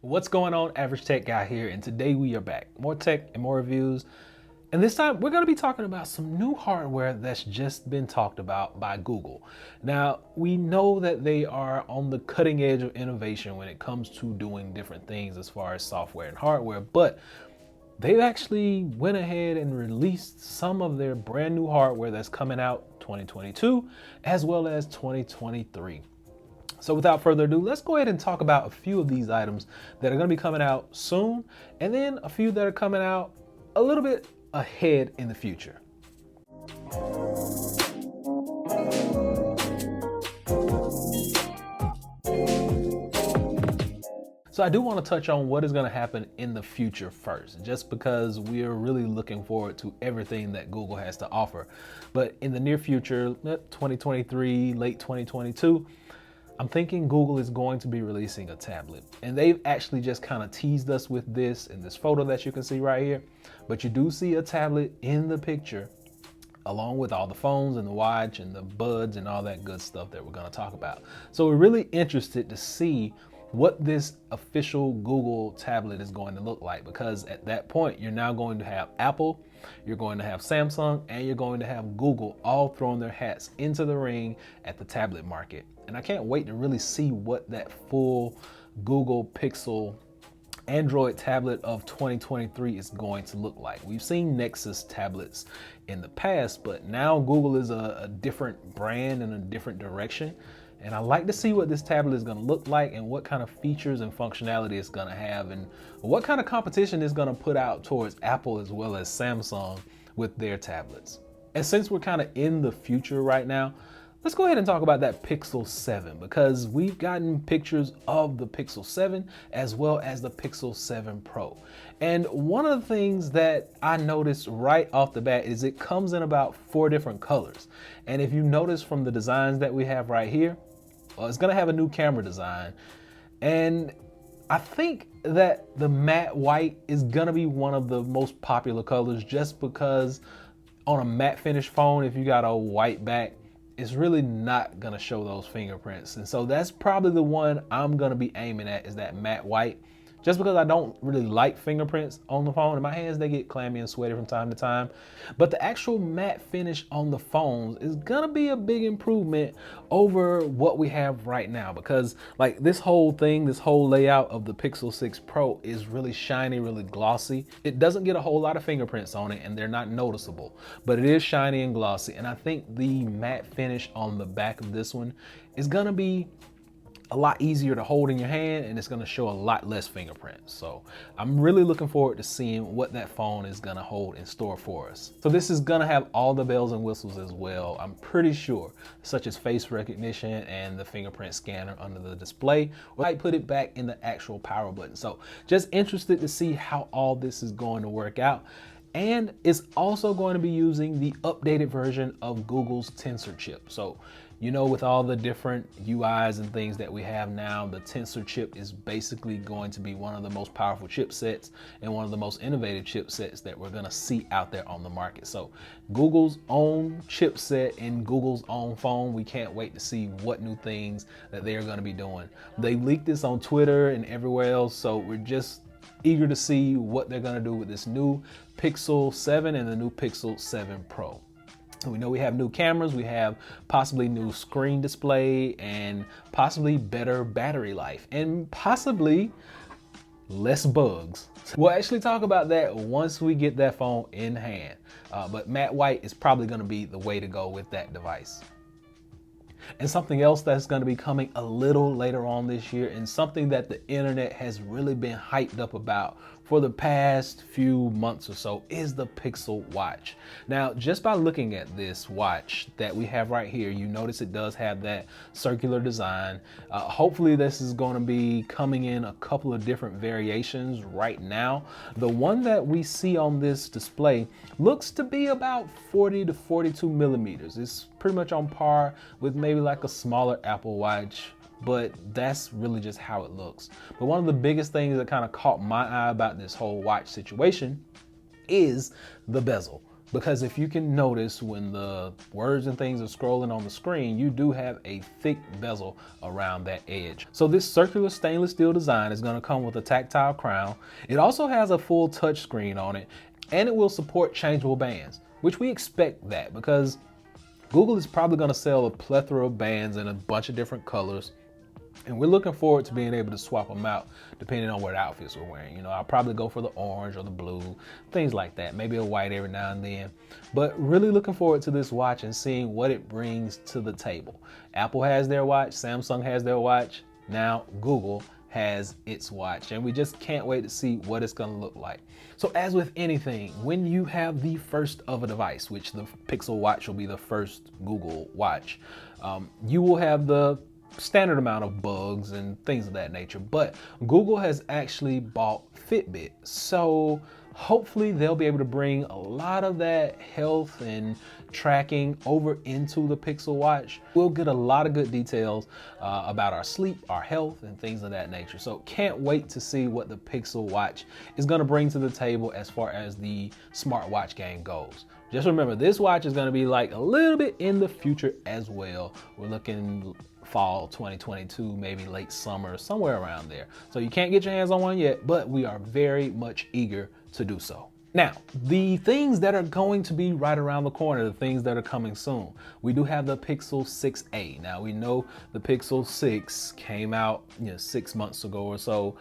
What's going on? Average Tech Guy here, and today we are back. More tech and more reviews. And this time we're going to be talking about some new hardware that's just been talked about by Google. Now, we know that they are on the cutting edge of innovation when it comes to doing different things as far as software and hardware, but they've actually went ahead and released some of their brand new hardware that's coming out 2022 as well as 2023. So without further ado, let's go ahead and talk about a few of these items that are going to be coming out soon, and then a few that are coming out a little bit ahead in the future. So I do want to touch on what is going to happen in the future first, just because we are really looking forward to everything that Google has to offer. But in the near future, 2023, late 2022, I'm thinking Google is going to be releasing a tablet, and they've actually just kind of teased us with this in this photo that you can see right here. But you do see a tablet in the picture along with all the phones and the watch and the buds and all that good stuff that we're going to talk about. So we're really interested to see what this official Google tablet is going to look like, because at that point you're now going to have Apple, you're going to have Samsung, and you're going to have Google all throwing their hats into the ring at the tablet market. And I can't wait to really see what that full Google Pixel Android tablet of 2023 is going to look like. We've seen Nexus tablets in the past, but now Google is a different brand and a different direction. And I like to see what this tablet is going to look like and what kind of features and functionality it's going to have, and what kind of competition it's going to put out towards Apple as well as Samsung with their tablets. And since we're kind of in the future right now, let's go ahead and talk about that Pixel 7, because we've gotten pictures of the Pixel 7 as well as the Pixel 7 Pro. And one of the things that I noticed right off the bat is it comes in about 4 different colors. And if you notice from the designs that we have right here, well, it's gonna have a new camera design. And I think that the matte white is gonna be one of the most popular colors, just because on a matte finish phone, if you got a white back, it's really not gonna show those fingerprints. And so that's probably the one I'm gonna be aiming at, is that matte white, just because I don't really like fingerprints on the phone. In my hands, they get clammy and sweaty from time to time. But the actual matte finish on the phones is gonna be a big improvement over what we have right now, because like this whole thing, this whole layout of the Pixel 6 Pro is really shiny, really glossy. It doesn't get a whole lot of fingerprints on it, and they're not noticeable, but it is shiny and glossy. And I think the matte finish on the back of this one is gonna be a lot easier to hold in your hand, and it's going to show a lot less fingerprints. So I'm really looking forward to seeing what that phone is going to hold in store for us. So this is going to have all the bells and whistles as well, I'm pretty sure, such as face recognition and the fingerprint scanner under the display, or I put it back in the actual power button. So just interested to see how all this is going to work out. And it's also going to be using the updated version of Google's Tensor chip. So, you know, with all the different UIs and things that we have now, the Tensor chip is basically going to be one of the most powerful chipsets and one of the most innovative chipsets that we're going to see out there on the market. So Google's own chipset in Google's own phone, we can't wait to see what new things that they are going to be doing. They leaked this on Twitter and everywhere else, so we're just eager to see what they're going to do with this new Pixel 7 and the new Pixel 7 Pro. We know we have new cameras, we have possibly new screen display, and possibly better battery life, and possibly less bugs. We'll actually talk about that once we get that phone in hand. But matte white is probably going to be the way to go with that device. And something else that's going to be coming a little later on this year, and something that the internet has really been hyped up about for the past few months or so, is the Pixel Watch. Now, just by looking at this watch that we have right here, you notice it does have that circular design. Hopefully this is going to be coming in a couple of different variations right now. The one that we see on this display looks to be about 40 to 42 millimeters. It's pretty much on par with maybe like a smaller Apple Watch, but that's really just how it looks. But one of the biggest things that kind of caught my eye about this whole watch situation is the bezel. because if you can notice, when the words and things are scrolling on the screen, you do have a thick bezel around that edge. So this circular stainless steel design is going to come with a tactile crown. It also has a full touch screen on it, and it will support changeable bands, which we expect that because Google is probably going to sell a plethora of bands in a bunch of different colors. And we're looking forward to being able to swap them out depending on what outfits we're wearing. You know, I'll probably go for the orange or the blue, things like that. Maybe a white every now and then. But really looking forward to this watch and seeing what it brings to the table. Apple has their watch, Samsung has their watch. Now Google has its watch, and we just can't wait to see what it's going to look like. So as with anything, when you have the first of a device, which the Pixel Watch will be the first Google watch, you will have the standard amount of bugs and things of that nature. But Google has actually bought Fitbit, so hopefully they'll be able to bring a lot of that health and tracking over into the Pixel Watch. We'll get a lot of good details about our sleep, our health, and things of that nature. So can't wait to see what the Pixel Watch is going to bring to the table as far as the smartwatch game goes. Just remember, this watch is going to be like a little bit in the future as well. We're looking fall 2022, maybe late summer, somewhere around there. So you can't get your hands on one yet, but we are very much eager to do so. Now, the things that are going to be right around the corner, the things that are coming soon, we do have the Pixel 6a. Now, we know the Pixel 6 came out 6 months ago or so.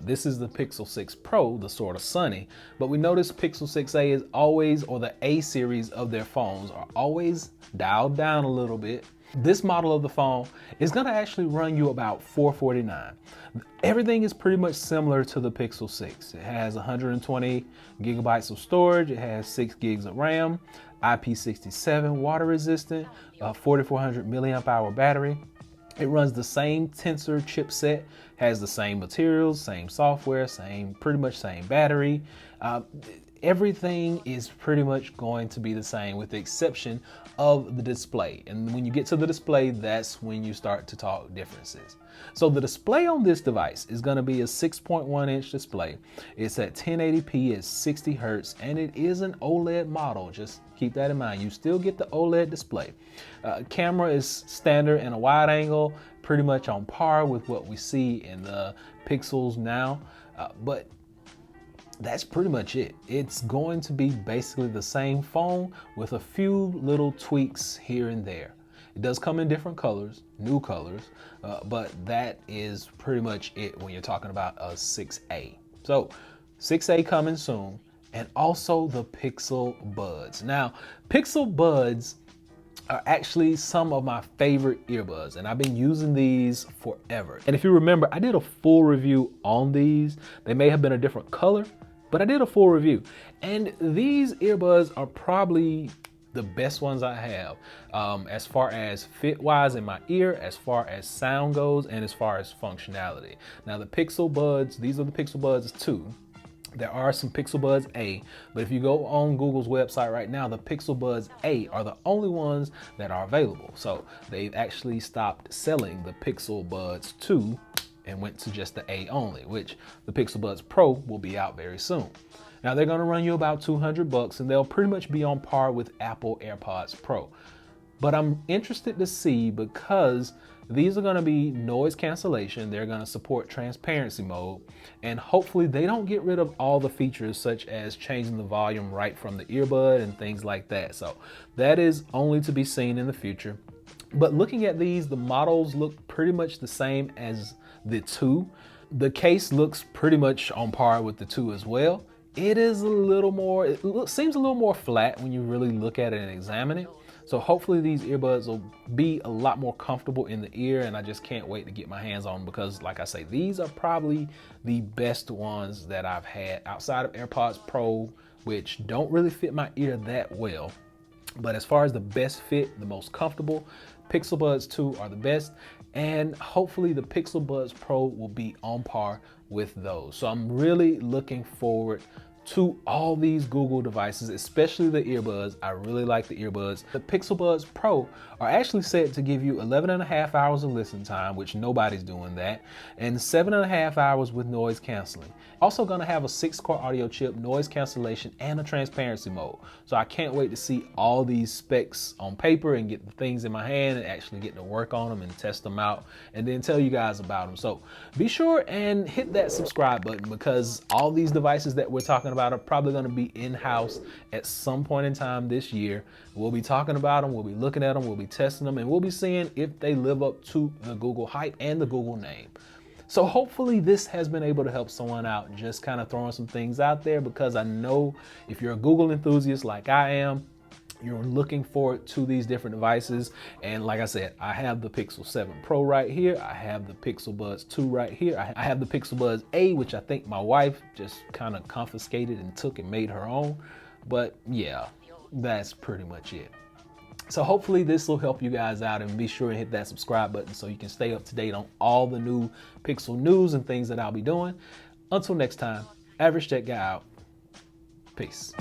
This is the Pixel 6 Pro, the sort of sunny, but we notice Pixel 6a is always, or the A series of their phones are always dialed down a little bit. This model of the phone is going to actually run you about $449. Everything is pretty much similar to the Pixel 6. It has 120 gigabytes of storage. It has 6 gigs of RAM, IP67 water resistant, 4400 milliamp hour battery. It runs the same Tensor chipset, has the same materials, same software, pretty much same battery. Everything is pretty much going to be the same with the exception of the display. And when you get to the display, that's when you start to talk differences. So the display on this device is going to be a 6.1 inch display. It's at 1080p at 60 hertz, and it is an OLED model. Just keep that in mind. You still get the OLED display. Camera is standard and a wide angle, pretty much on par with what we see in the Pixels now. But that's pretty much it. It's going to be basically the same phone with a few little tweaks here and there. It does come in different colors, new colors, but that is pretty much it when you're talking about a 6A. So 6A coming soon, and also the Pixel Buds. Now, Pixel Buds are actually some of my favorite earbuds, and I've been using these forever. And if you remember, I did a full review on these. They may have been a different color, but I did a full review. And these earbuds are probably the best ones I have, as far as fit-wise in my ear, as far as sound goes, and as far as functionality. Now the Pixel Buds, these are the Pixel Buds 2. There are some Pixel Buds A, but if you go on Google's website right now, the Pixel Buds A are the only ones that are available. So they've actually stopped selling the Pixel Buds 2 and went to just the A only, which the Pixel Buds Pro will be out very soon. Now they're gonna run you about $200, and they'll pretty much be on par with Apple AirPods Pro. But I'm interested to see, because these are gonna be noise cancellation, they're gonna support transparency mode, and hopefully they don't get rid of all the features such as changing the volume right from the earbud and things like that. So that is only to be seen in the future. But looking at these, the models look pretty much the same as the 2. The case looks pretty much on par with the 2 as well. It is a little more, seems a little more flat when you really look at it and examine it. So hopefully these earbuds will be a lot more comfortable in the ear, and I just can't wait to get my hands on them, because like I say, these are probably the best ones that I've had outside of AirPods Pro, which don't really fit my ear that well. But as far as the best fit, the most comfortable, Pixel Buds 2 are the best, and hopefully the Pixel Buds Pro will be on par with those. So I'm really looking forward to all these Google devices, especially the earbuds. I really like the earbuds. The Pixel Buds Pro are actually set to give you 11 and a half hours of listen time, which nobody's doing that, and 7.5 hours with noise canceling. Also gonna have a 6-core audio chip, noise cancellation, and a transparency mode. So I can't wait to see all these specs on paper and get the things in my hand and actually get to work on them and test them out and then tell you guys about them. So be sure and hit that subscribe button, because all these devices that we're talking about are probably gonna be in-house at some point in time this year. We'll be talking about them, we'll be looking at them, we'll be testing them, and we'll be seeing if they live up to the Google hype and the Google name. So hopefully this has been able to help someone out, just kind of throwing some things out there, because I know if you're a Google enthusiast like I am, you're looking forward to these different devices. And like I said, I have the Pixel 7 Pro right here. I have the Pixel Buds 2 right here. I have the Pixel Buds A, which I think my wife just kind of confiscated and took and made her own. But yeah, that's pretty much it. So hopefully this will help you guys out, and be sure and hit that subscribe button so you can stay up to date on all the new Pixel news and things that I'll be doing. Until next time, Average Tech Guy out. Peace.